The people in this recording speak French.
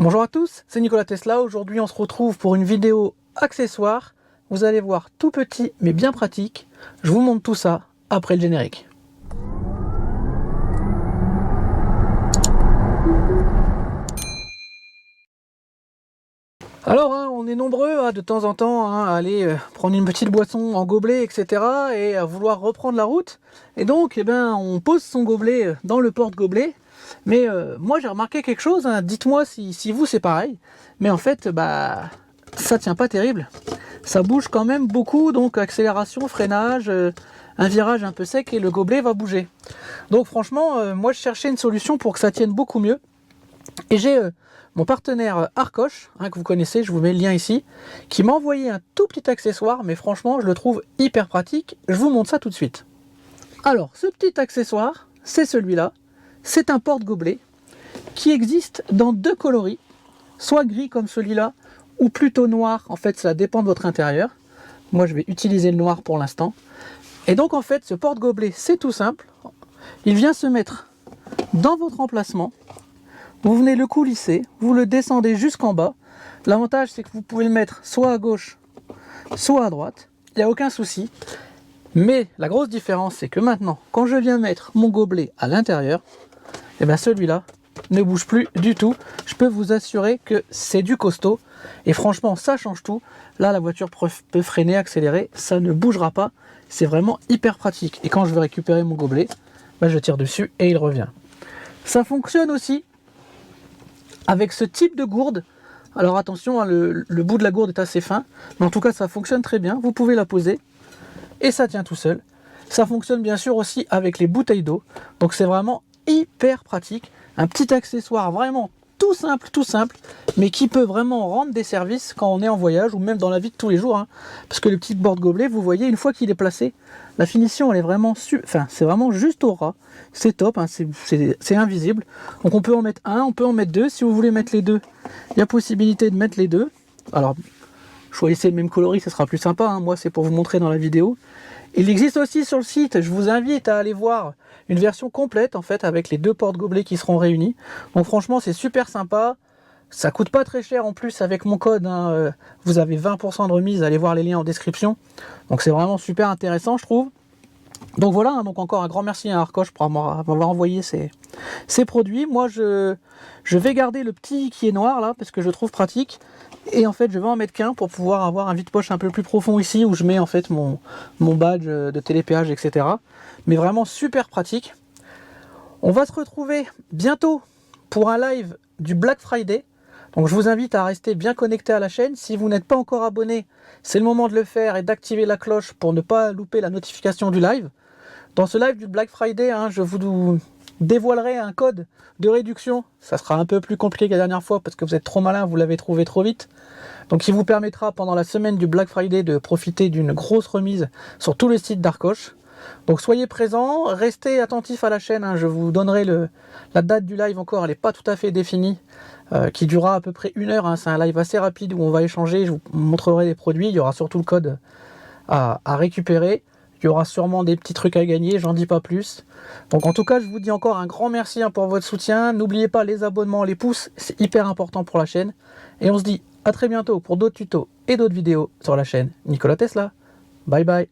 Bonjour à tous, c'est Nicolas Tesla. Aujourd'hui on se retrouve pour une vidéo accessoire. Vous allez voir, tout petit mais bien pratique. Je vous montre tout ça après le générique. Alors on est nombreux de temps en temps à aller prendre une petite boisson en gobelet, etc. et à vouloir reprendre la route. Et donc on pose son gobelet dans le porte-gobelet. Mais moi j'ai remarqué quelque chose, dites-moi si vous c'est pareil. Mais en fait ça tient pas terrible. Ça bouge quand même beaucoup, donc accélération, freinage, un virage un peu sec et le gobelet va bouger. Donc franchement, moi je cherchais une solution pour que ça tienne beaucoup mieux. Et j'ai mon partenaire Arcoche, que vous connaissez, je vous mets le lien ici, qui m'a envoyé un tout petit accessoire, mais franchement je le trouve hyper pratique. Je vous montre ça tout de suite. Alors ce petit accessoire, c'est celui-là. C'est un porte-gobelet qui existe dans deux coloris, soit gris comme celui-là, ou plutôt noir. En fait, ça dépend de votre intérieur. Moi, je vais utiliser le noir pour l'instant. Et donc, en fait, ce porte-gobelet, c'est tout simple. Il vient se mettre dans votre emplacement. Vous venez le coulisser, vous le descendez jusqu'en bas. L'avantage, c'est que vous pouvez le mettre soit à gauche, soit à droite. Il n'y a aucun souci. Mais la grosse différence, c'est que maintenant, quand je viens mettre mon gobelet à l'intérieur, celui-là ne bouge plus du tout. Je peux vous assurer que c'est du costaud. Et franchement, ça change tout. Là, la voiture peut freiner, accélérer. Ça ne bougera pas. C'est vraiment hyper pratique. Et quand je veux récupérer mon gobelet, je tire dessus et il revient. Ça fonctionne aussi avec ce type de gourde. Alors attention, le bout de la gourde est assez fin. Mais en tout cas, ça fonctionne très bien. Vous pouvez la poser. Et ça tient tout seul. Ça fonctionne bien sûr aussi avec les bouteilles d'eau. Donc c'est vraiment hyper pratique. Un petit accessoire vraiment tout simple, mais qui peut vraiment rendre des services quand on est en voyage ou même dans la vie de tous les jours. Parce que le petit porte-gobelet, vous voyez, une fois qu'il est placé, la finition elle est vraiment c'est vraiment juste au ras. C'est top, c'est invisible. Donc on peut en mettre un, on peut en mettre deux. Si vous voulez mettre les deux, il y a possibilité de mettre les deux. Alors choisissez le même coloris, ça sera plus sympa. Moi c'est pour vous montrer dans la vidéo. Il existe aussi sur le site, je vous invite à aller voir une version complète en fait avec les deux porte-gobelets qui seront réunis. Donc franchement c'est super sympa, ça coûte pas très cher en plus avec mon code, vous avez 20% de remise, allez voir les liens en description. Donc c'est vraiment super intéressant je trouve. Donc voilà, donc encore un grand merci à Arcoche pour m'avoir envoyé ces produits. Moi je vais garder le petit qui est noir là parce que je le trouve pratique. Et en fait je vais en mettre qu'un pour pouvoir avoir un vide-poche un peu plus profond ici où je mets en fait mon badge de télépéage, etc. Mais vraiment super pratique. On va se retrouver bientôt pour un live du Black Friday. Donc je vous invite à rester bien connecté à la chaîne. Si vous n'êtes pas encore abonné, c'est le moment de le faire et d'activer la cloche pour ne pas louper la notification du live. Dans ce live du Black Friday, je vous dévoilerai un code de réduction. Ça sera un peu plus compliqué que la dernière fois parce que vous êtes trop malin, vous l'avez trouvé trop vite. Donc il vous permettra pendant la semaine du Black Friday de profiter d'une grosse remise sur tous les sites d'Arcoche. Donc soyez présents, restez attentifs à la chaîne. Je vous donnerai la date du live encore, elle n'est pas tout à fait définie. Qui durera à peu près 1 heure. C'est un live assez rapide où on va échanger. Je vous montrerai les produits. Il y aura surtout le code à récupérer. Il y aura sûrement des petits trucs à gagner, j'en dis pas plus. Donc en tout cas, je vous dis encore un grand merci pour votre soutien. N'oubliez pas les abonnements, les pouces, c'est hyper important pour la chaîne. Et on se dit à très bientôt pour d'autres tutos et d'autres vidéos sur la chaîne Nicolas Tesla. Bye bye.